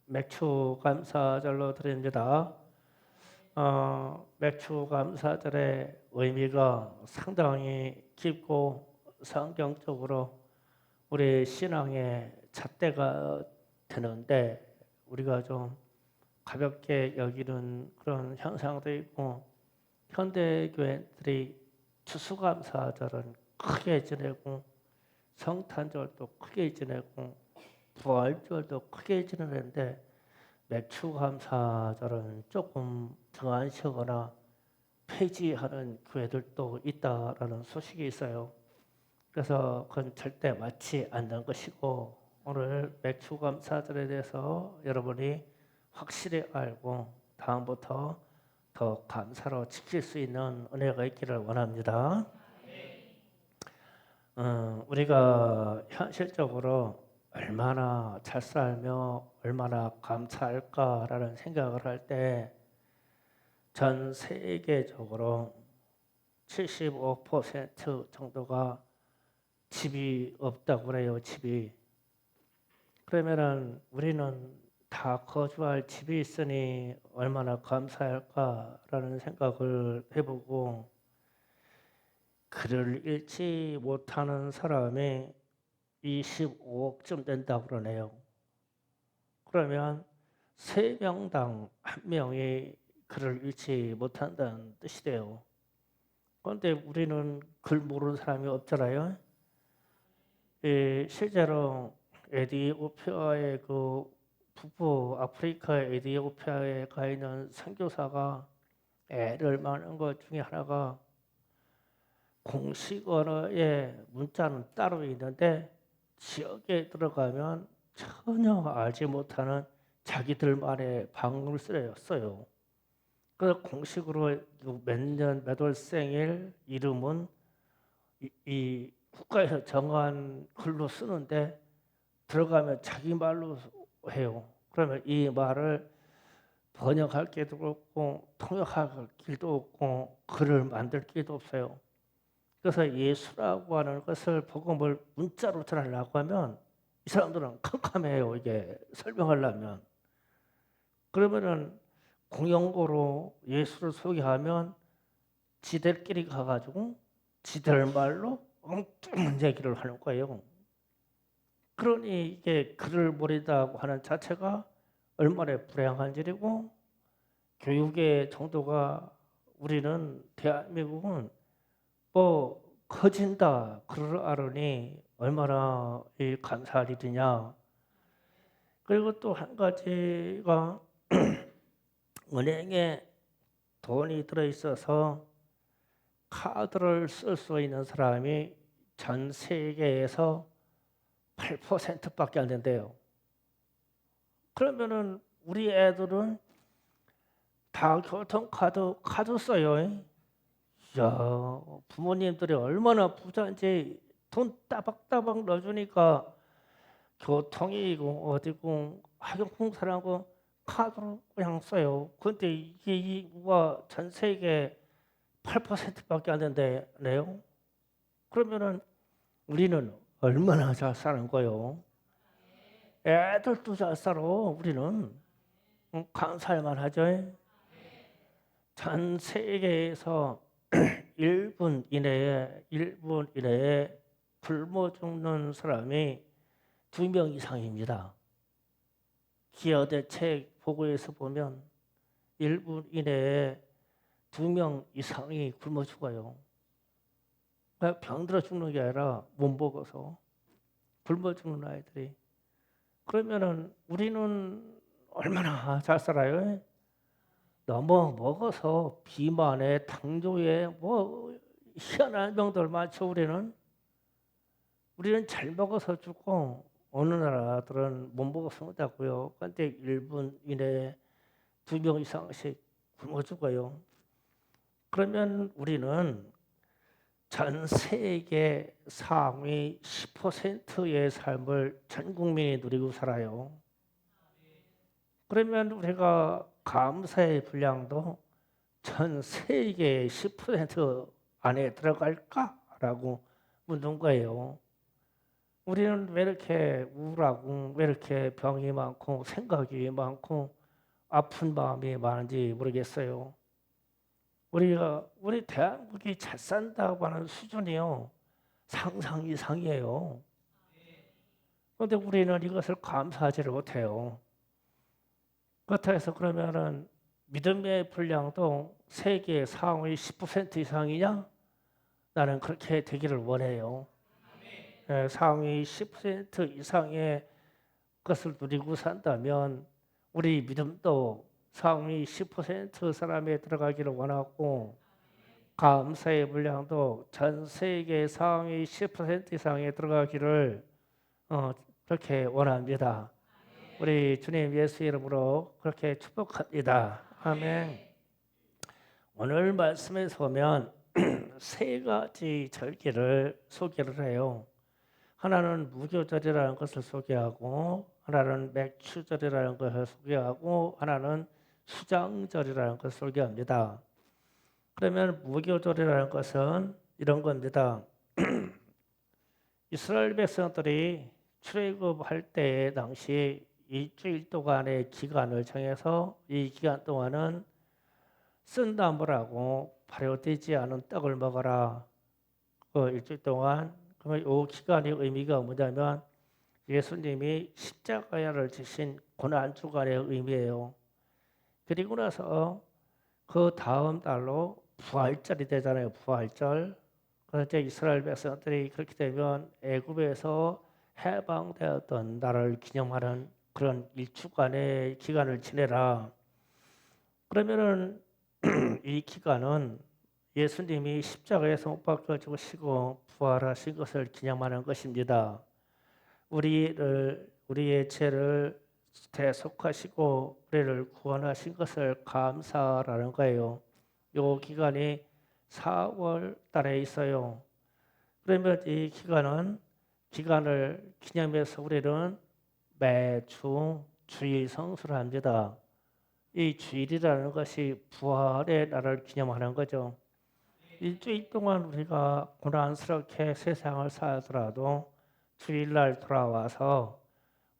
맥주 감사절로 드립니다. 맥주 감사절의 의미가 상당히 깊고 성경적으로 우리 신앙의 잣대가 되는데 우리가 좀 가볍게 여기는 그런 현상도 있고 현대교회들이 추수감사절은 크게 지내고 성탄절도 크게 지내고 부활절도 크게 지내는데 맥추감사절은 조금 등한시하거나 폐지하는 교회들도 있다라는 소식이 있어요. 그래서 그건 절대 맞지 않는 것이고 오늘 맥추감사절에 대해서 여러분이 확실히 알고 다음부터 더 감사로 지킬 수 있는 은혜가 있기를 원합니다. 우리가 현실적으로 얼마나 잘 살며 얼마나 감사할까라는 생각을 할 때 전 세계적으로 75% 정도가 집이 없다고 그래요. 집이. 그러면은 우리는 다 거주할 집이 있으니 얼마나 감사할까라는 생각을 해보고 글을 읽지 못하는 사람이 25억쯤 된다고 그러네요. 그러면 3명당 1명이 글을 읽지 못한다는 뜻이 돼요. 그런데 우리는 글 모르는 사람이 없잖아요. 실제로 에티오피아의 그 북부 아프리카 에티오피아에 가 있는 선교사가 애를 많은 것 중에 하나가 공식 언어의 문자는 따로 있는데 지역에 들어가면 전혀 알지 못하는 자기들만의 방언을 써요. 그래서 공식으로 몇 년 몇 월 생일 이름은 이 국가에서 정한 글로 쓰는데 들어가면 자기 말로 해요. 그러면 이 말을 번역할 길도 없고 통역할 길도 없고 글을 만들 길도 없어요. 그래서 예수라고 하는 것을 복음을 문자로 전하려고 하면 이 사람들은 캄캄해요. 이게 설명하려면. 그러면은 공용어로 예수를 소개하면 지들끼리 가가지고 지들 말로 엉뚱한 얘기를 하는 거예요. 그러니 이게 글을 모른다고 하는 자체가 얼마나 불행한 일이고 교육의 정도가 우리는 대한민국은 뭐 커진다 그를 알으니 얼마나 감사할 일이냐. 그리고 또 한 가지가 은행에 돈이 들어있어서 카드를 쓸 수 있는 사람이 전 세계에서 8%밖에 안 된대요. 그러면은 우리 애들은 다 교통카드 써요. 야, 부모님들이 얼마나 부자인지 돈 따박따박 넣어주니까 교통이고 어디고 학용공사라고 카드로 그냥 써요. 근데 이게 전 세계 8%밖에 안 된대요. 그러면은 우리는 얼마나 잘 사는 거요? 애들도 잘 살아. 우리는 감사할 만하죠. 전 세계에서 1분 이내에 굶어 죽는 사람이 2명 이상입니다. 기여대책 보고에서 보면 1분 이내에 2명 이상이 굶어 죽어요. 병들어 죽는 게 아니라 못 먹어서 굶어 죽는 아이들이. 그러면은 우리는 얼마나 잘 살아요? 너무 먹어서 비만에 당뇨에 뭐 희한한 병들 많죠. 우리는 잘 먹어서 죽고 어느 나라들은 못 먹어서 못하고요. 그런데 1분 이내에 2명 이상씩 굶어 죽어요. 그러면 우리는 전 세계 상위 10%의 삶을 전 국민이 누리고 살아요. 그러면 우리가 감사의 분량도 전 세계의 10% 안에 들어갈까라고 묻는 거예요. 우리는 왜 이렇게 우울하고 왜 이렇게 병이 많고 생각이 많고 아픈 마음이 많은지 모르겠어요. 우리 대한민국이 잘 산다고 하는 수준이요. 상상 이상이에요. 그런데 우리는 이것을 감사하지를 못해요. 그렇다고 해서 그러면은 믿음의 분량도 세계 상위 10% 이상이냐? 나는 그렇게 되기를 원해요. 상위 10% 이상의 것을 누리고 산다면 우리 믿음도 상위 10% 사람에 들어가기를 원하고 감사의 분량도 전 세계 상위 10% 이상에 들어가기를 그렇게 원합니다. 우리 주님 예수 이름으로 그렇게 축복합니다. 아멘. 오늘 말씀에서 보면 세 가지 절기를 소개를 해요. 하나는 무교절이라는 것을 소개하고, 하나는 맥추절이라는 것을 소개하고, 하나는 수장절이라는 것을 소개합니다. 그러면 무교절이라는 것은 이런 겁니다. 이스라엘 백성들이 출애굽할 때 당시 일주일 동안의 기간을 정해서 이 기간 동안은 쓴나물하고 발효되지 않은 떡을 먹어라. 그 일주일 동안. 그러면 이 기간의 의미가 뭐냐면 예수님이 십자가를 지신 고난 주간의 의미예요. 그리고 나서 그 다음 달로 부활절이 되잖아요. 부활절. 그래서 이스라엘 백성들이 그렇게 되면 애굽에서 해방되었던 날을 기념하는 그런 일주간의 기간을 지내라. 그러면은 이 기간은 예수님이 십자가에서 못 박혀 죽으시고 부활하신 것을 기념하는 것입니다. 우리의 죄를 대속하시고 우리를 구원하신 것을 감사라는 거예요. 요 기간이 4월 달에 있어요. 그러면 이 기간을 기념해서 우리는 매주 주일 성수를 합니다. 이 주일이라는 것이 부활의 날을 기념하는 거죠. 일주일 동안 우리가 고난스럽게 세상을 살더라도 주일날 돌아와서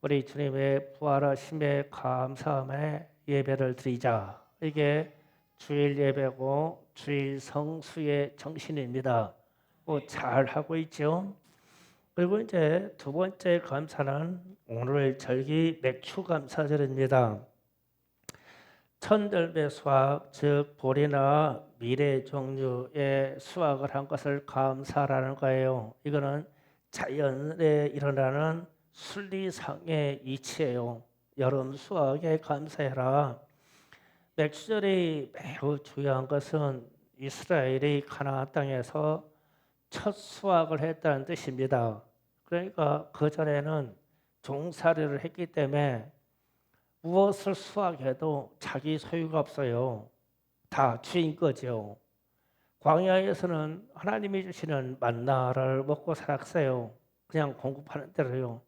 우리 주님의 부활하심에 감사함에 예배를 드리자. 이게 주일 예배고 주일 성수의 정신입니다. 잘 하고 있죠. 그리고 이제 두 번째 감사는 오늘 절기 맥추 감사절입니다. 천들배 수확, 즉 보리나 밀의 종류의 수확을 한 것을 감사라는 거예요. 이거는 자연에 일어나는 순리상의 이치예요. 여름 수확에 감사해라. 맥주절이 매우 중요한 것은 이스라엘이 가나안 땅에서 첫 수확을 했다는 뜻입니다. 그러니까 그 전에는 종살이를 했기 때문에 무엇을 수확해도 자기 소유가 없어요. 다 주인 거죠. 광야에서는 하나님이 주시는 만나를 먹고 살았어요. 그냥 공급하는 대로요.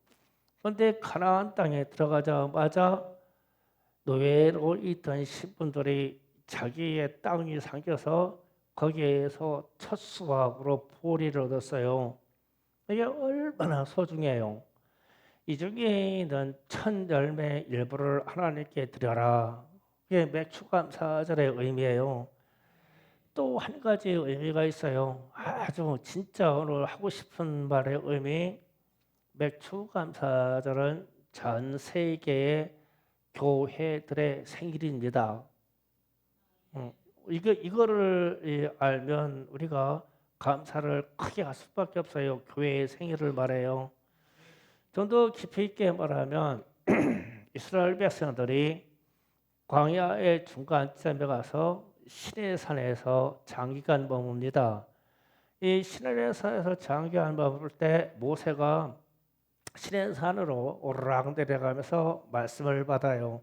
그런데 가나안 땅에 들어가자마자 노예로 있던 신분들이 자기의 땅이 생겨서 거기에서 첫 수확으로 보리를 얻었어요. 이게 얼마나 소중해요. 이 중에 있는 천 열매 일부를 하나님께 드려라. 이게 맥추감사절의 의미예요. 또 한 가지 의미가 있어요. 아주 진짜 오늘 하고 싶은 말의 의미. 맥추감사절은 전 세계의 교회들의 생일입니다. 이거를 알면 우리가 감사를 크게 할 수밖에 없어요. 교회의 생일을 말해요. 좀 더 깊이 있게 말하면 이스라엘 백성들이 광야의 중간점에 가서 시내산에서 장기간 머뭅니다. 이 시내산에서 장기간 머물 때 모세가 시내산으로 오르락 내려가면서 말씀을 받아요.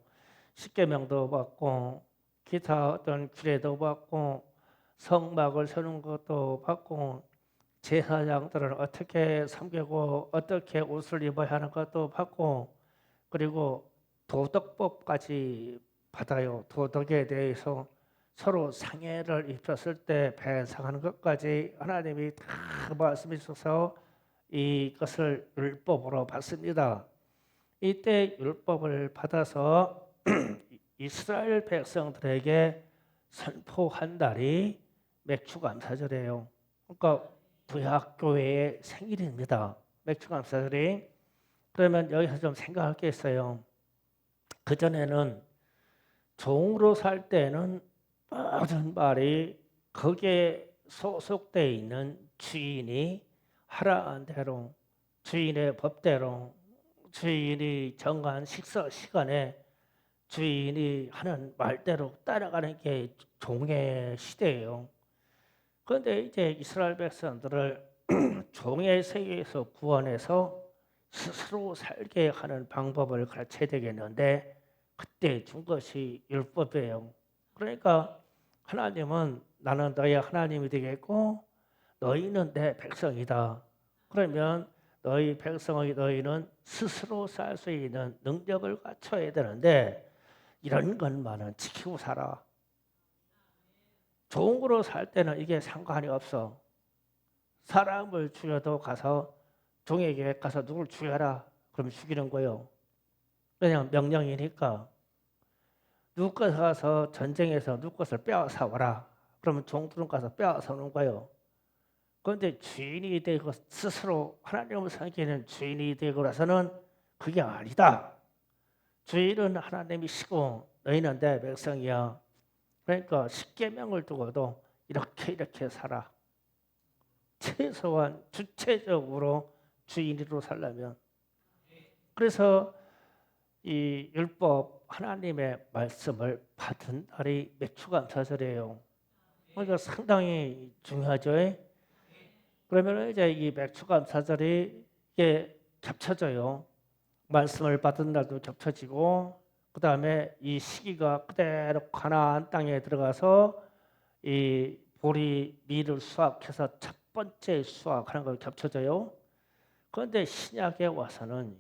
십계명도 받고 기타 어떤 규례도 받고 성막을 세우는 것도 받고 제사장들을 어떻게 섬기고 어떻게 옷을 입어야 하는 것도 받고 그리고 도덕법까지 받아요. 도덕에 대해서 서로 상해를 입혔을 때 배상하는 것까지 하나님이 다 말씀해 주셔서 이것을 율법으로 받습니다. 이때 율법을 받아서 이스라엘 백성들에게 선포한 날이 맥주감사절이에요. 그러니까 구약교회의 생일입니다. 맥주감사절이. 그러면 여기서 좀 생각할 게 있어요. 그전에는 종으로 살 때는 모든 말이 거기에 소속되어 있는 주인이 하라는 대로, 주인의 법대로, 주인이 정한 식사 시간에 주인이 하는 말대로 따라가는 게 종의 시대예요. 그런데 이제 이스라엘 백성들을 종의 세계에서 구원해서 스스로 살게 하는 방법을 가르쳐야 되겠는데 그때 준 것이 율법이에요. 그러니까 하나님은 나는 너의 하나님이 되겠고 너희는 내 백성이다. 그러면 너희 백성의 너희는 스스로 살 수 있는 능력을 갖춰야 되는데 이런 것만은 지키고 살아. 종으로 살 때는 이게 상관이 없어. 사람을 죽여도 가서 종에게 가서 누굴 죽여라. 그럼 죽이는 거예요. 그냥 명령이니까. 누구 것 가서 전쟁에서 누구 것을 빼앗아 와라. 그러면 종들은 가서 빼앗아 오는 거예요. 그런데 주인이 되고 스스로 하나님을 섬기는 주인이 되고 나서는 그게 아니다. 주인은 하나님이시고 너희는 내 백성이야. 그러니까 십계명을 두고도 이렇게 살아. 최소한 주체적으로 주인으로 살려면. 그래서 이 율법 하나님의 말씀을 받은 날이 맥주감사절이에요. 그러니까 상당히 중요하죠. 그러면 이제 이 맥주감사절이 이게 겹쳐져요. 말씀을 받은 날도 겹쳐지고 그 다음에 이 시기가 그대로 가나안 땅에 들어가서 이 보리 밀을 수확해서 첫 번째 수확하는 걸 겹쳐져요. 그런데 신약에 와서는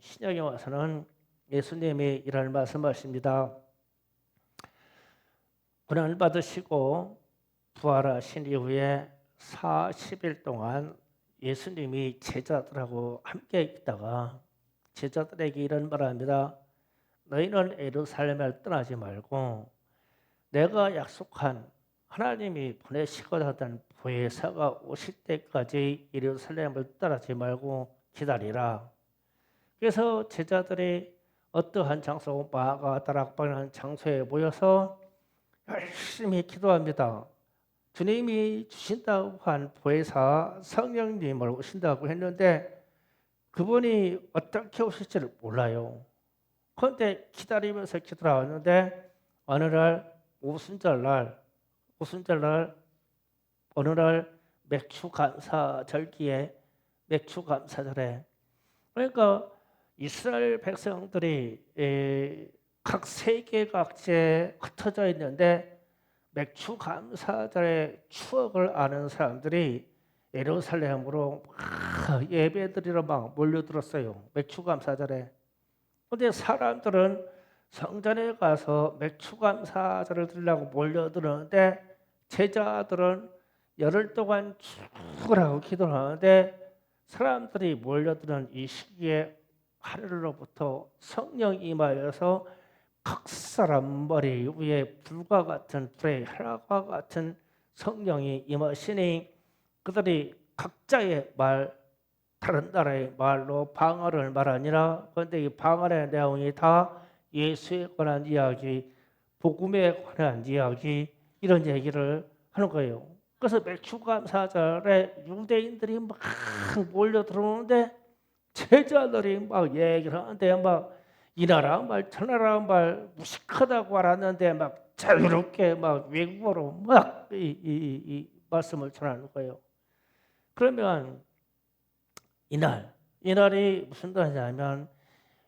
예수님이 이런 말씀하십니다. 고난을 받으시고 부활하신 이후에 40일 동안 예수님이 제자들하고 함께 있다가 제자들에게 이런 말합니다. 너희는 예루살렘을 떠나지 말고 내가 약속한 하나님이 보내시고자 하던 보혜사가 오실 때까지 예루살렘을 떠나지 말고 기다리라. 그래서 제자들이 어떠한 장소, 마가 다락방이라는 장소에 모여서 열심히 기도합니다. 주님이 주신다고 한 보혜사 성령님을 오신다고 했는데 그분이 어떻게 오실지를 몰라요. 그런데 기다리면서 기도하는데 어느 날 오순절날 어느 날 맥주감사절기에 맥주감사절에 그러니까 이스라엘 백성들이 각 세계각지에 흩어져 있는데 맥주감사절의 추억을 아는 사람들이 예루살렘으로 막 예배드리러 막 몰려들었어요. 맥주감사절에. 그런데 사람들은 성전에 가서 맥주감사절을 드리려고 몰려들었는데 제자들은 열흘 동안 죽으라고 기도를 하는데 사람들이 몰려드는 이 시기에 하늘로부터 성령이 임하여서 각 사람 머리 위에 불과 같은 불의 혈과 같은 성령이 임하시니 그들이 각자의 말 다른 나라의 말로 방언을 말하니라. 그런데 이 방언의 내용이 다 예수에 관한 이야기, 복음에 관한 이야기 이런 얘기를 하는 거예요. 그래서 맥주감사절에 유대인들이 막 몰려 들어오는데 제자들이 막 얘기를 하는데 막 이 나라 말 저 나라 말 무식하다고 알았는데 막 자유롭게 막 외국어로 막 이 말씀을 전하는 거예요. 그러면 이날이 무슨 날이냐면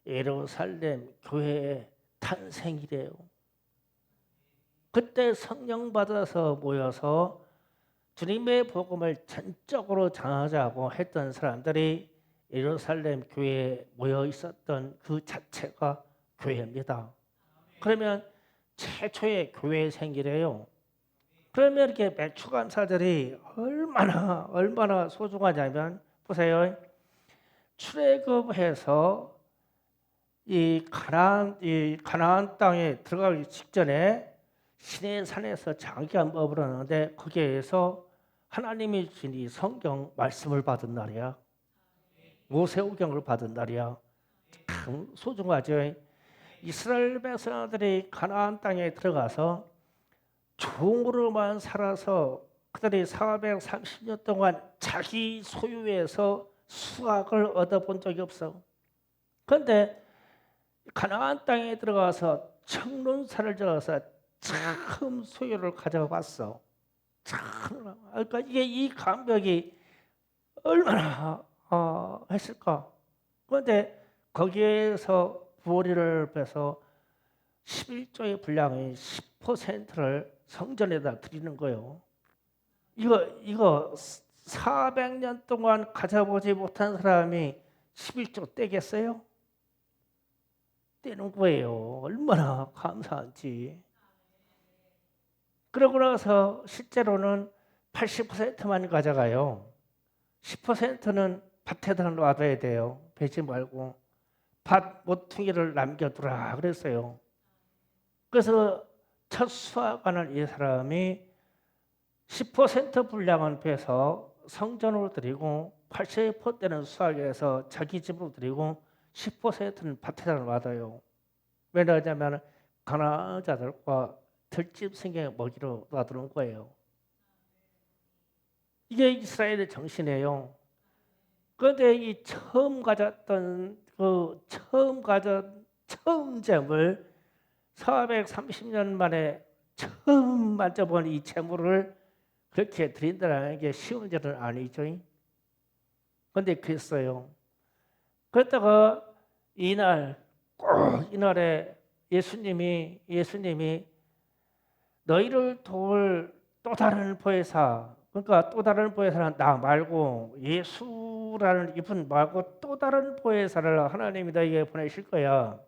예루살렘 교회의 탄생이래요. 그때 성령 받아서 모여서 주님의 복음을 전적으로 전하자고 했던 사람들이 예루살렘 교회에 모여 있었던 그 자체가 교회입니다. 그러면 최초의 교회 생기래요. 그러면 이렇게 맥주감사들이 얼마나 소중하냐면 보세요. 출애굽해서 이 가나안 땅에 들어가기 직전에 시내 산에서 장기간 머물렀는데 거기에서 하나님이 주신 이 성경 말씀을 받은 날이야. 모세오경을 받은 날이야. 참 소중하죠. 이스라엘 백성들이 가나안 땅에 들어가서 종으로만 살아서 그들이 430년 동안 자기 소유에서 수확을 얻어본 적이 없어. 그런데 가나안 땅에 들어가서 청론사를 지어서 처음 소유를 가져봤어. 참, 그러니까 이 감격이 얼마나 했을까. 그런데 거기에서 부어리를 빼서 11조의 분량의 10%를 성전에다 드리는 거예요. 이거 400년 동안 가져보지 못한 사람이 11조 떼겠어요? 떼는 거예요. 얼마나 감사한지. 그러고 나서 실제로는 80%만 가져가요. 10%는 밭에다 놔둬야 돼요. 베지 말고. 밭 모퉁이를 남겨두라 그랬어요. 그래서 첫 수확하는 이 사람이 10% 분량은 빼서 성전으로 드리고 80%는 수확해서 자기 집으로 드리고 10%는 밭에다 놔둬요. 왜냐하면 가나안 자들과 들짐 생계 먹이로 놔두는 거예요. 이게 이스라엘의 정신이에요. 그런데 이 처음 가졌던 처음 재물 430년 만에 처음 만져본 이 재물을 그렇게 드린다는 게 쉬운 일은 아니죠. 그런데 그랬어요. 그러다가 이날에 예수님이 너희를 도울 또 다른 보혜사, 그러니까 또 다른 보혜사는 나 말고 예수라는 이분 말고 또 다른 보혜사를 하나님이 너에게 보내실 거야.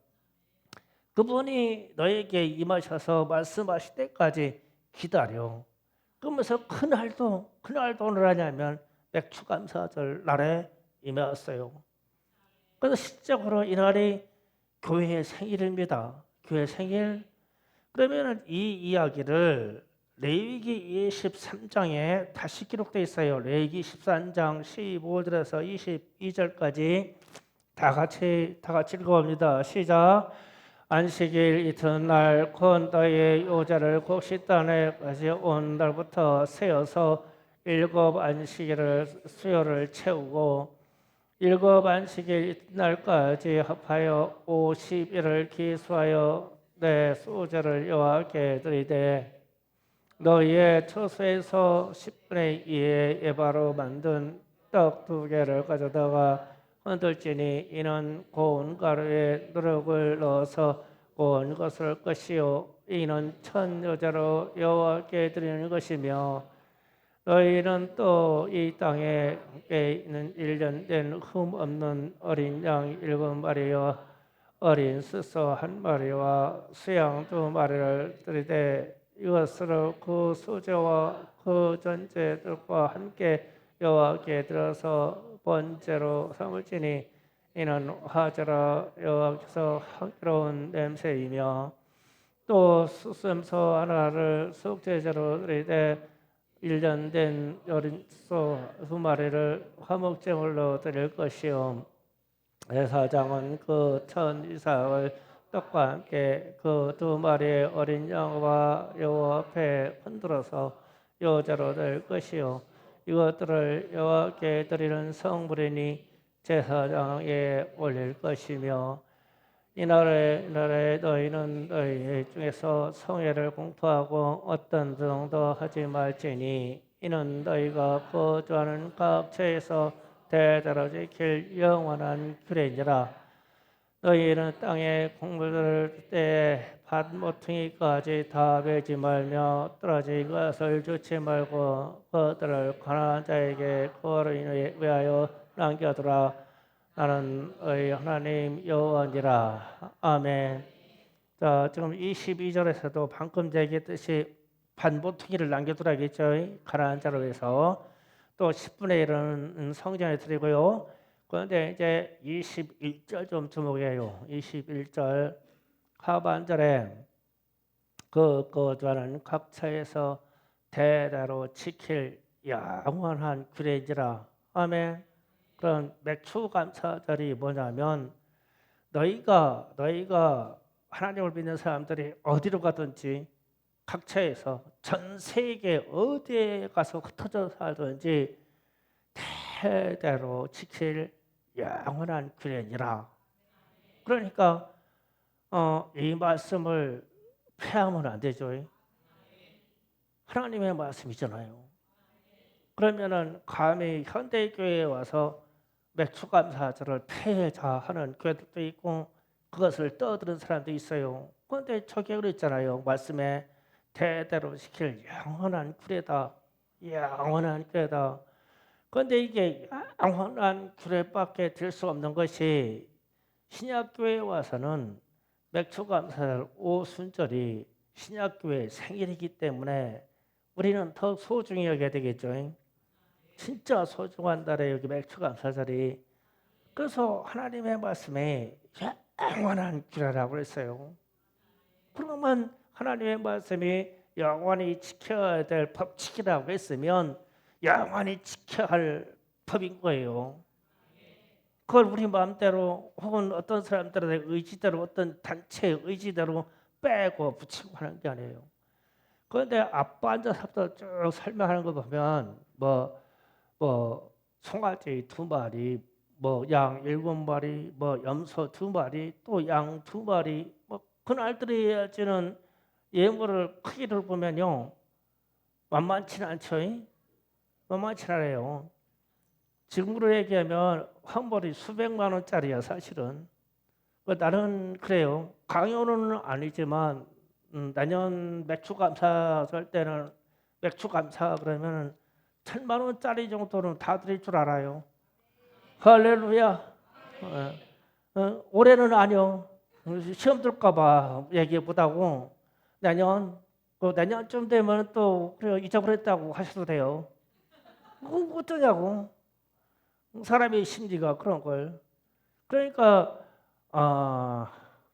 그분이 너에게 임하셔서 말씀하실 때까지 기다려. 그러면서 그날도 오늘 하냐면 맥주감사절 날에 임했어요. 그래서 실적으로 이날이 교회의 생일입니다. 교회 생일. 그러면 이 이야기를 레위기 23장에 다시 기록되어 있어요. 레위기 13장 15절에서 22절까지 다 같이 읽어봅니다. 시작. 안식일 이튿날 곧 너의 요자를 곡식단에까지 온 날부터 세어서 7 안식일을 수요를 채우고 7 안식일 이튿날까지 합하여 50일을 기수하여 내 소제를 여호와께 드리되 너희의 처소에서 10분의 2의 에바로 만든 떡 2개를 가져다가 흔들지니 이는 고운 가루에 누룩을 넣어서 고운 것을 것이요 이는 첫 여자로 여호와께 드리는 것이며 너희는 또 이 땅에 있는 1년 된 흠 없는 어린 양 7마리와 어린 스소 1마리와 수양 2마리를 드리되 이것으로 그 수제와 그 전제들과 함께 여호와께 드려서 번제로 삼을지니 이는 화제라 여호와께서 향기로운 냄새이며 또 수염소 하나를 속죄제로 드리되 1년 된 어린 소 2마리를 화목제물로 드릴 것이요 제사장은 그 첫 이삭을 떡과 함께 그 2마리의 어린 양과 여호와 앞에 흔들어서 요제로 드릴 것이요 이것들을 여호와께 드리는 성물이니 제사장에 올릴 것이며 이날에 너희는 너희 중에서 성회를 공포하고 어떤 등도 하지 말지니 이는 너희가 거주하는 각 처에서 대대로 지킬 영원한 규례니라. 너희는 땅에 곡물을 때 밭 모퉁이까지 다 베지 말며 떨어진 것을 주지 말고 그들을 가난한 자에게 그를 위하여 남겨두라. 나는 너희 하나님 여호와니라. 아멘. 자, 지금 22절에서도 방금 얘기했듯이 밭 모퉁이를 남겨두라겠죠. 가난한 자를 위해서. 또 10분의 1은 성전에 드리고요. 그런데 이제 21절 좀 주목해요. 21절 하반절에 그거는 각처에서 대대로 지킬 영원한 규례지라. 아멘. 그런 맥주 감사절이 뭐냐면 너희가 하나님을 믿는 사람들이 어디로 가든지 각처에서 전 세계 어디에 가서 흩어져 살든지 대대로 지킬 영원한 규례니라. 그러니까 이 말씀을 폐하면 안 되죠. 하나님의 말씀이잖아요. 그러면은 감히 현대교회에 와서 맥주감사절을 폐해자 하는 교회들도 있고 그것을 떠드는 사람도 있어요. 그런데 저기 그랬잖아요. 말씀에 대대로 지킬 영원한 규례다. 영원한 규례다. 그런데 이게 영원한 규례밖에 될 수 없는 것이 신약교회에 와서는 맥주감사절 오순절이 신약교회 생일이기 때문에 우리는 더 소중히 여겨야 되겠죠. 진짜 소중한 달에 여기 맥주감사절이. 그래서 하나님의 말씀에 영원한 규례라고 했어요. 그러면 하나님의 말씀이 영원히 지켜야 될 법칙이라고 했으면 영원히 지켜야 할 법인 거예요. 그걸 우리 마음대로 혹은 어떤 사람들의 의지대로 어떤 단체의 의지대로 빼고 붙이고 하는 게 아니에요. 그런데 앞 앉아서부터 쭉 설명하는 거 보면 송아지 2마리, 양 7마리, 염소 2마리, 또 양 2마리, 그날들이 지는 예물을 크기를 보면요 만만치는 않죠. 만만치 않아요. 지금으로 얘기하면 한 벌이 수백만 원짜리야 사실은. 나는 그래요. 강요는 아니지만 내년 맥주감사절 때는 맥주감사 그러면 1,000만 원짜리 정도는 다 드릴 줄 알아요. 할렐루야. 올해는 아니요. 시험 들까봐 얘기 못하고 내년쯤 되면 또 그래 잊어버렸다고 하셔도 돼요. 어쩌냐고. 사람의 심리가 그런 걸. 그러니까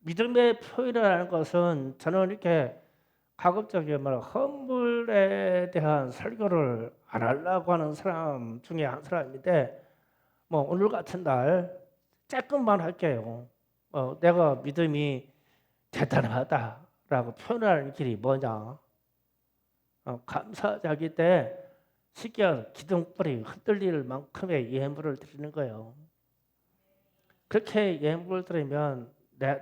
믿음의 표현이라는 것은 저는 이렇게 가급적이면 헌물에 대한 설교를 안 하려고 하는 사람 중에 한 사람인데 오늘 같은 날 조금만 할게요. 내가 믿음이 대단하다라고 표현하는 길이 뭐냐? 감사자기 때 쉽게 기둥뿌리 흔들릴 만큼의 예물을 드리는 거예요. 그렇게 예물을 드리면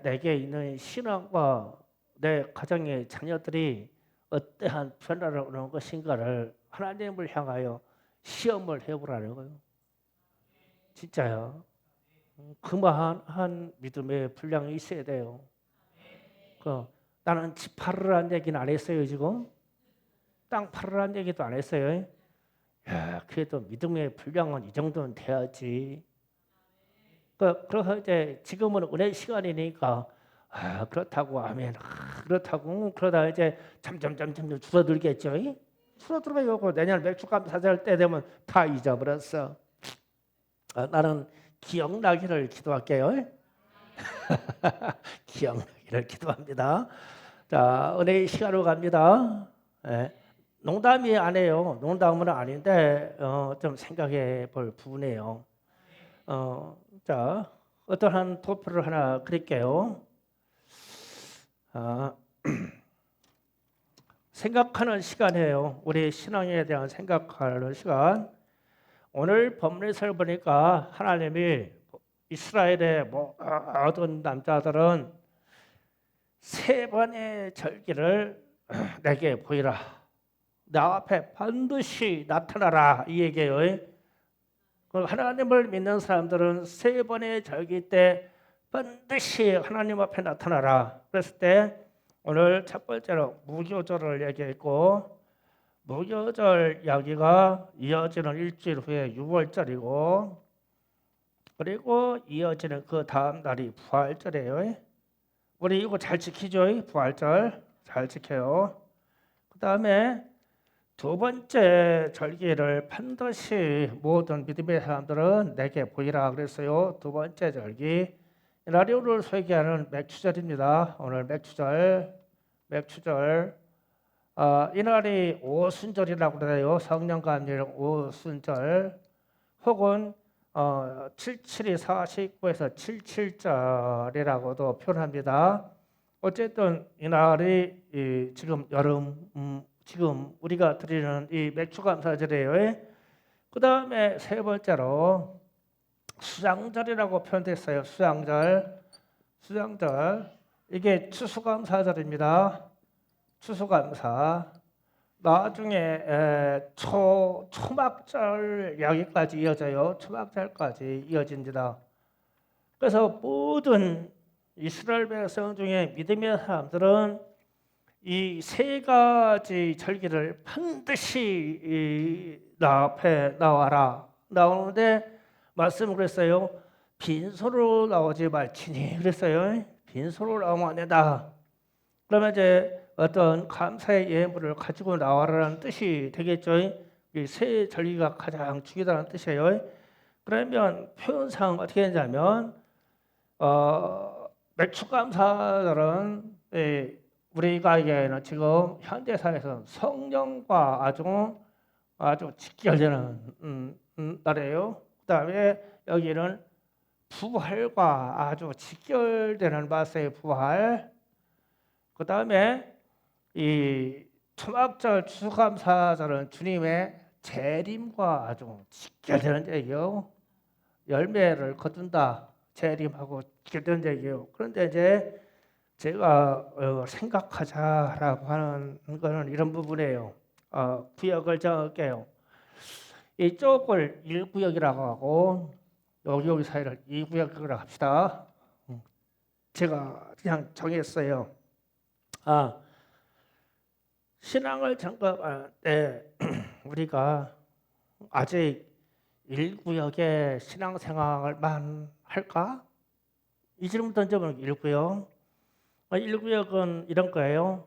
내게 있는 신앙과 내 가정의 자녀들이 어떠한 변화를 오는 것인가를 하나님을 향하여 시험을 해보라는 거예요. 진짜요. 그만한 믿음의 분량이 있어야 돼요. 나는 집 팔으라는 얘기는 안 했어요. 지금 땅 팔으라는 얘기도 안 했어요. 야, 그래도 믿음의 분량은 이 정도는 돼야지. 그래서 이제 지금은 은혜 시간이니까 그렇다고 아멘. 그렇다고 그러다 이제 점점 줄어들겠죠. 줄어들어요. 내년 맥주감사절 때 되면 다 잊어버렸어. 나는 기억나기를 기도할게요. 기억나기를 기도합니다. 자, 은혜의 시간으로 갑니다. 네. 농담이 아니에요. 농담은 아닌데 좀 생각해 볼 부분이에요. 자, 어떠한 도표를 하나 그릴게요. 생각하는 시간이에요. 우리 신앙에 대한 생각하는 시간. 오늘 법리서를 보니까 하나님이 이스라엘의 모든 남자들은 3번의 절기를 내게 보이라. 나 앞에 반드시 나타나라 이 얘기예요. 하나님을 믿는 사람들은 3번의 절기 때 반드시 하나님 앞에 나타나라. 그랬을 때 오늘 첫 번째로 무교절을 얘기했고 무교절 이야기가 이어지는 일주일 후에 6월절이고 그리고 이어지는 그 다음 날이 부활절이에요. 우리 이거 잘 지키죠? 부활절 잘 지켜요. 그 다음에 두 번째 절기를 반드시 모든 믿음의 사람들은 내게 보이라 그랬어요. 두 번째 절기 이날이 오늘 소개하는 맥추절입니다. 오늘 맥추절 이날이 오순절이라고 그래요. 성령감일 오순절 혹은 77이 49에서 77절이라고도 표현합니다. 어쨌든 이날이 지금 여름 지금 우리가 드리는 이 맥추감사절이에요. 그 다음에 세 번째로 수장절이라고 표현됐어요. 수장절 이게 추수감사절입니다. 추수감사 나중에 초막절 여기까지 이어져요. 초막절까지 이어집니다. 그래서 모든 이스라엘 백성 중에 믿음의 사람들은 이 세 가지 절기를 반드시 나 앞에 나와라. 나오는데 말씀을 했어요. 빈손으로 나오지 말지니 그랬어요. 빈손으로 나오면 안 된다. 그러면 이제 어떤 감사의 예물을 가지고 나와라는 뜻이 되겠죠. 이 세 절기가 가장 중요하다는 뜻이에요. 그러면 표현상 어떻게 되냐면 맥추감사절은 우리가 이게는 지금 현대사회에서 성령과 아주 직결되는 날이에요. 그다음에 여기는 부활과 아주 직결되는 말세의 부활. 그다음에 이 초막절 추수감사절은 주님의 재림과 아주 직결되는 얘기요. 열매를 거둔다. 재림하고 직결되는 얘기요. 그런데 이제 제가 생각하자라고 하는 거는 이런 부분이에요. 구역을 정할게요. 이쪽을 1구역이라고 하고 여기 사이를 2구역이라고 합시다. 제가 그냥 정했어요. 신앙을 점검할 때 우리가 아직 1구역의 신앙생활만 할까? 이 질문 던져보는 게 1구역. 1구역은 이런 거예요.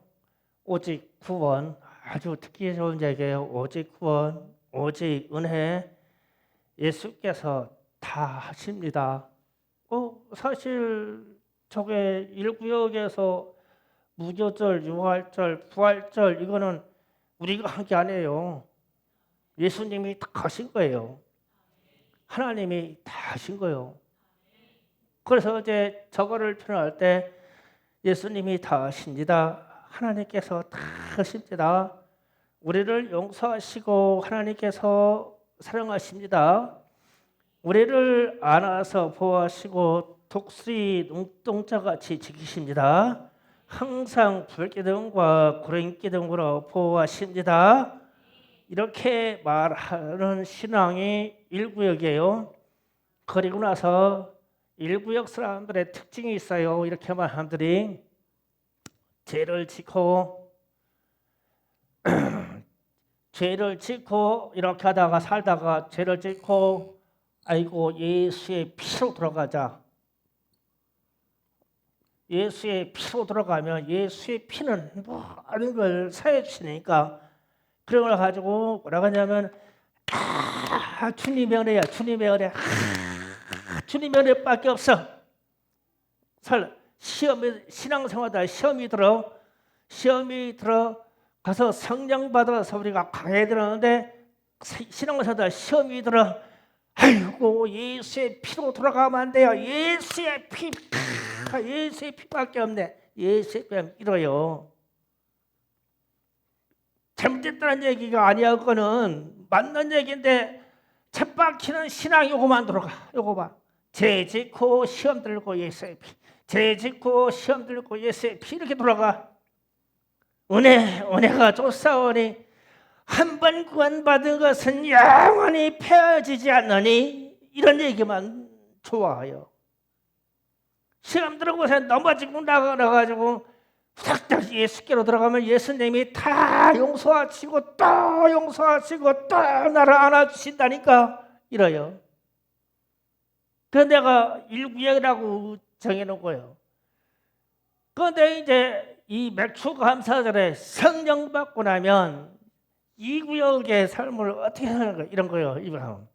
오직 구원, 아주 듣기 좋은 얘기예요. 오직 구원, 오직 은혜, 예수께서 다 하십니다. 사실 저게 1구역에서 무교절, 유활절, 부활절 이거는 우리가 한 게 아니에요. 예수님이 다 하신 거예요. 하나님이 다 하신 거예요. 그래서 이제 저거를 표현할 때 예수님이 다 하십니다. 하나님께서 다 하십니다. 우리를 용서하시고 하나님께서 사랑하십니다. 우리를 안아서 보호하시고 독수리 눈동자같이 지키십니다. 항상 불기둥과 구름기둥으로 보호하십니다. 이렇게 말하는 신앙이 1구역이에요. 그리고 나서 1구역 사람들의 특징이 있어요. 이렇게 말하는 사람들이 죄를 짓고 이렇게 하다가 살다가 죄를 짓고 아이고 예수의 피로 돌아가자. 예수의 피로 돌아가면 예수의 피는 모든 걸 사해 주시니까 그런 걸 가지고 뭐라고 하냐면 주님의 은혜야. 주님의 은혜. 주님의 은혜밖에 없어. 신앙생활다 시험이 들어 가서 성령 받아서 우리가 강해야 되는데 신앙생활다 시험이 들어 아이고 예수의 피로 돌아가면 안 돼요. 예수의 피밖에 없네. 예수의 피 잃어요. 잘못됐다는 얘기가 아니야. 그거는 맞는 얘기인데 쳇박히는 신앙 요거만 들어가. 요거 봐. 죄 짓고 시험 들고 예수의 피. 죄 짓고 시험 들고 예수의 피 이렇게 돌아가. 은혜가 좋사오니 한 번 구원받은 것은 영원히 폐허지지 않느니 이런 얘기만 좋아해요. 시험 들어고서 넘어지고 나가가지고 후닥닥 예수께로 들어가면 예수님이 다 용서하시고 또 용서하시고 또 나를 안아주신다니까 이래요. 그래서 내가 1구역이라고 정해놓은 거예요. 그런데 이제 이 맥추감사절에 성령 받고 나면 이 구역의 삶을 어떻게 하는가 이런 거예요. 이브라함.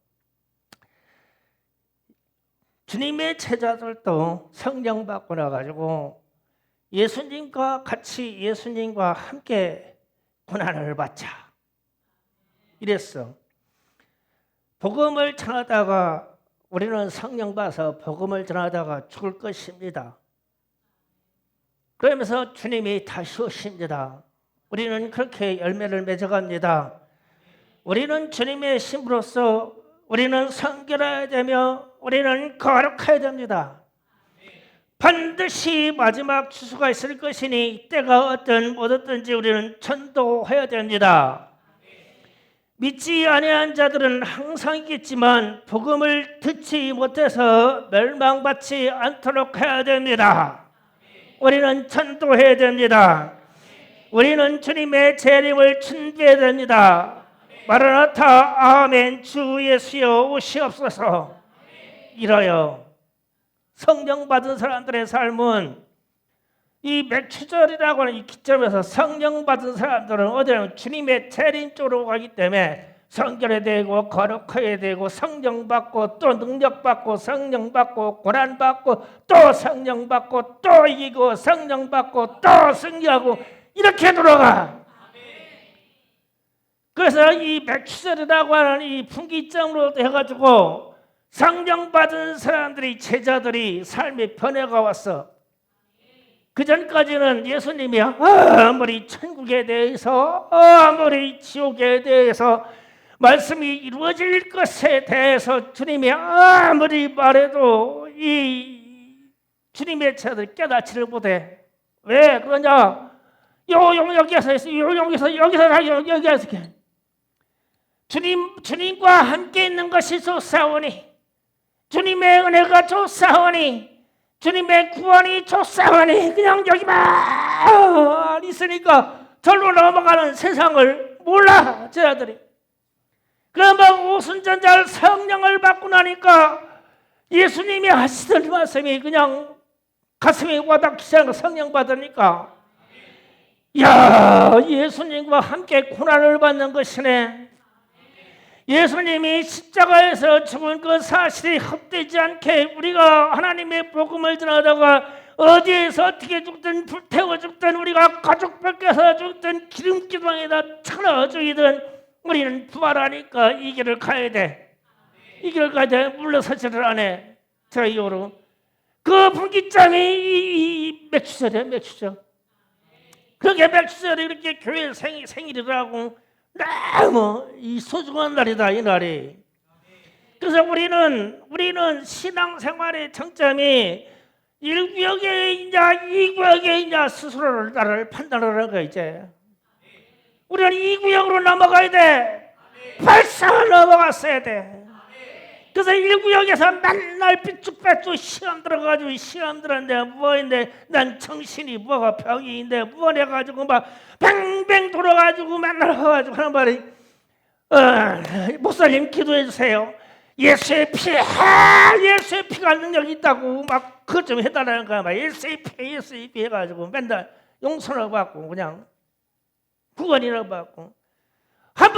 주님의 제자들도 성령 받고 나가지고 예수님과 같이 예수님과 함께 고난을 받자 이랬어. 복음을 전하다가 우리는 성령 받아서 복음을 전하다가 죽을 것입니다. 그러면서 주님이 다시 오십니다. 우리는 그렇게 열매를 맺어갑니다. 우리는 주님의 신부로서 우리는 성결해야 되며 우리는 거룩해야 됩니다. 반드시 마지막 추수가 있을 것이니 때가 어떤 못 어떤지 우리는 전도해야 됩니다. 믿지 아니한 자들은 항상 있겠지만 복음을 듣지 못해서 멸망받지 않도록 해야 됩니다. 우리는 전도해야 됩니다. 우리는 주님의 재림을 준비해야 됩니다. 마라나타 아멘 주 예수여 오시옵소서. 이러요. 성령 받은 사람들의 삶은 이 맥추절이라고 하는 이 기점에서 성령 받은 사람들은 어디냐면 주님의 재림 쪽으로 가기 때문에 성결해야 되고 거룩해야 되고 성령 받고 또 능력 받고 성령 받고 고난 받고 또 성령 받고 또 이기고 성령 받고 또 승리하고 이렇게 돌아가. 그래서 이 맥추절이라고 하는 이 분기점으로 해가지고 성령 받은 사람들이 제자들이 삶의 변화가 왔어. 그 전까지는 예수님이 아무리 천국에 대해서 아무리 지옥에 대해서 말씀이 이루어질 것에 대해서 주님이 아무리 말해도 이 주님의 제자들이 깨닫지를 못해. 왜 그러냐? 여기에서 주님과 함께 있는 것이 좋사오니 주님의 은혜가 좋사오니 주님의 구원이 좋사오니 그냥 여기만 있으니까 절로 넘어가는 세상을 몰라 제자들이. 그러면 오순전절 성령을 받고 나니까 예수님이 하시던 말씀이 그냥 가슴에 와닿기 시작하고 성령 받으니까 야 예수님과 함께 고난을 받는 것이네. 예수님이 십자가에서 죽은 그 사실이 헛되지 않게 우리가 하나님의 복음을 전하다가 어디에서 어떻게 죽든 불태워 죽든 우리가 가족 밖에서 죽든 기름기둥에다 쳐넣어 죽이든 우리는 부활하니까 이 길을 가야 돼. 이 길을 가야 돼. 물러서지를 않아. 저 이후로 그 분기점이 이 맥추절이야. 맥추절. 그렇게 맥추절이 이렇게 교회 생일이라고 너무 이 소중한 날이다 이 날이. 그래서 우리는 신앙생활의 정점이 1구역에 있냐 2구역에 있냐 스스로를 나를 판단하는 거. 이제 우리는 2구역으로 넘어가야 돼. 벌써 넘어갔어야 돼. 그래서 1구역에서 맨날 삐쭉빼쭉 시험 들어가지고 시험 들었는데 뭐인데 난 정신이 뭐가 병이인데 뭐 해가지고 막 뱅뱅 돌아가지고 맨날 와가지고 하는 말이 목사님 기도해 주세요. 예수의 피가 능력이 있다고 막 그것 좀 해달라는 거야. 막 예수의 피 해가지고 맨날 용서를 받고 그냥 구원이라고 받고 한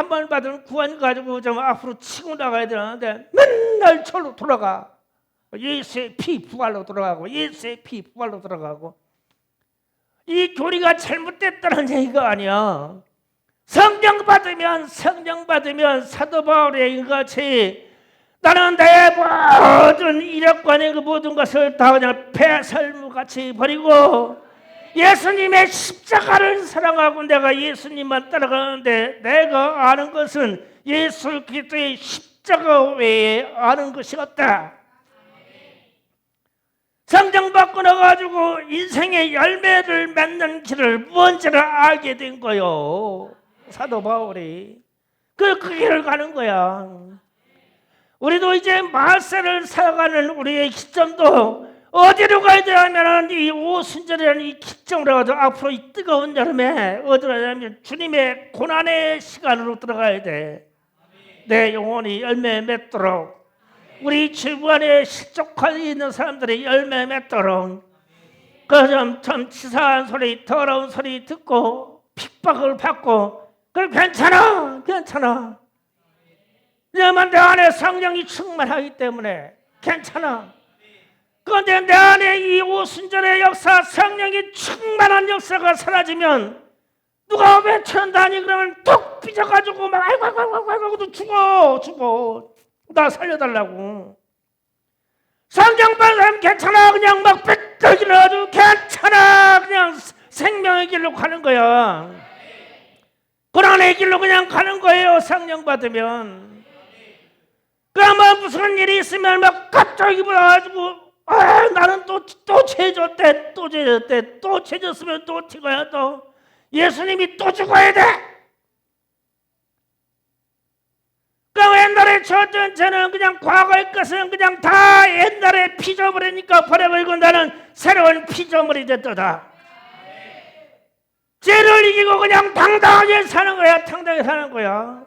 번 받은 구원 가지고 좀 앞으로 치고 나가야 되는데 맨날 절로 돌아가. 예수의 피 부활로 돌아가고 예수의 피 부활로 돌아가고. 이 교리가 잘못됐다는 얘기가 아니야. 성령 받으면 사도 바울의 같이 나는 내 모든 이력관의 그 모든 것을 다 그냥 배설무같이 버리고 예수님의 십자가를 사랑하고 내가 예수님만 따라가는데 내가 아는 것은 예수 그리스도의 십자가 외에 아는 것이 없다. 성령 받고 나가지고 인생의 열매를 맺는 길을 뭔지를 알게 된 거요. 사도 바울이 그 길을 가는 거야. 우리도 이제 말세를 살아가는 우리의 기점도 어디로 가야 되냐면 이 오순절이라는 이 기점으로 가서 앞으로 이 뜨거운 여름에 어디로 가냐면 주님의 고난의 시간으로 들어가야 돼. 내 영혼이 열매 맺도록 우리 주부 안에 실족하여 있는 사람들이 열매 맺도록 그 좀 치사한 소리 더러운 소리 듣고 핍박을 받고 그럼 괜찮아, 괜찮아. 왜냐면 내 안에 성령이 충만하기 때문에 괜찮아. 그런데 내 안에 이 오순절의 역사, 성령이 충만한 역사가 사라지면 누가 외쳐다니 그러면 툭 삐져가지고 막 아이고 죽어 나 살려달라고. 성령 받은 사람 괜찮아, 그냥 막 뺏기려 가지고 괜찮아, 그냥 생명의 길로 가는 거야. 고난의 길로 그냥 가는 거예요. 성령 받으면. 그러면 무슨 일이 있으면 막 갑자기 불어가지고 나는 또 죄졌대, 또 죄졌으면 또 튀어야 또 예수님이 또 죽어야 돼. 그럼 옛날에 졌던 죄는 그냥 과거의 것은 그냥 다 옛날에 피조물이니까 버려버리고 나는 새로운 피조물이 됐다. 죄를 이기고 그냥 당당하게 사는 거야. 당당하게 사는 거야.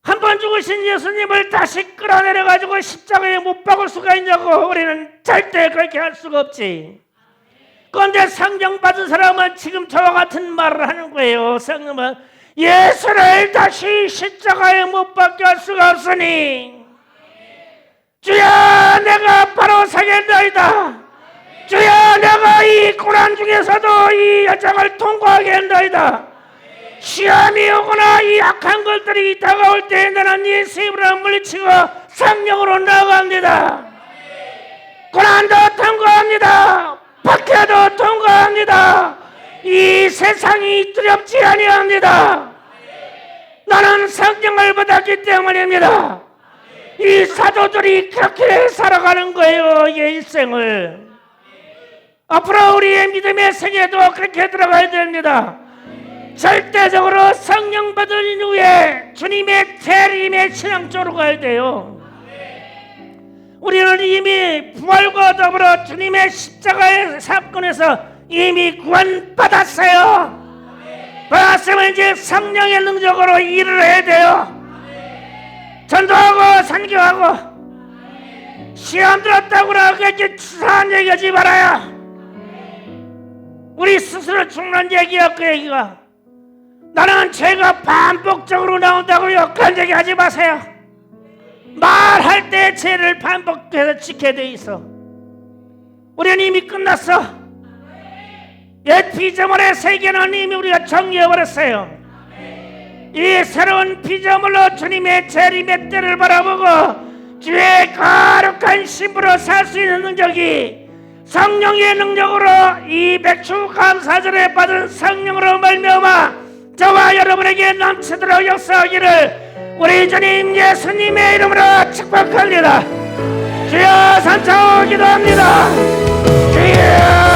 한 번 죽으신 예수님을 다시 끌어내려가지고 십자가에 못 박을 수가 있냐고. 우리는 절대 그렇게 할 수가 없지. 그런데 성령 받은 사람은 지금 저와 같은 말을 하는 거예요. 성령은 예수를 다시 십자가에 못 박게 할 수가 없으니 주여 내가 바로 서겠나이다. 주여 내가 이 고난 중에서도 이 여정을 통과하게 한다이다. 시험이 오거나 이 악한 것들이 다가올 때 나는 예수의 이름으로 물리치고 성령으로 나아갑니다. 고난도 통과합니다. 박해도 통과합니다. 이 세상이 두렵지 아니합니다. 나는 성령을 받았기 때문입니다. 이 사도들이 그렇게 살아가는 거예요. 이 일생을. 앞으로 우리의 믿음의 세계도 그렇게 들어가야 됩니다. 절대적으로 성령 받은 이후에 주님의 재림의 신앙 쪽으로 가야 돼요. 우리는 이미 부활과 더불어 주님의 십자가의 사건에서 이미 구원받았어요. 받았으면 이제 성령의 능력으로 일을 해야 돼요. 전도하고 선교하고 시험 들었다고 그렇게 치사한 얘기하지 말아요. 우리 스스로 죽는 얘기야. 그 얘기가 나는 죄가 반복적으로 나온다고요. 그런 얘기 하지 마세요. 말할 때 죄를 반복해서 지켜야 돼 있어. 우리는 이미 끝났어. 옛 피조물의 세계는 이미 우리가 정리해버렸어요. 이 새로운 피조물로 주님의 재림의 때를 바라보고 주의 거룩한 신부로 살 수 있는 능력이 성령의 능력으로 이 백주 감사절에 받은 성령으로 말미암아 저와 여러분에게 넘치도록 역사하기를 우리 주님 예수님의 이름으로 축복합니다. 주여 산차오 기도합니다. 주여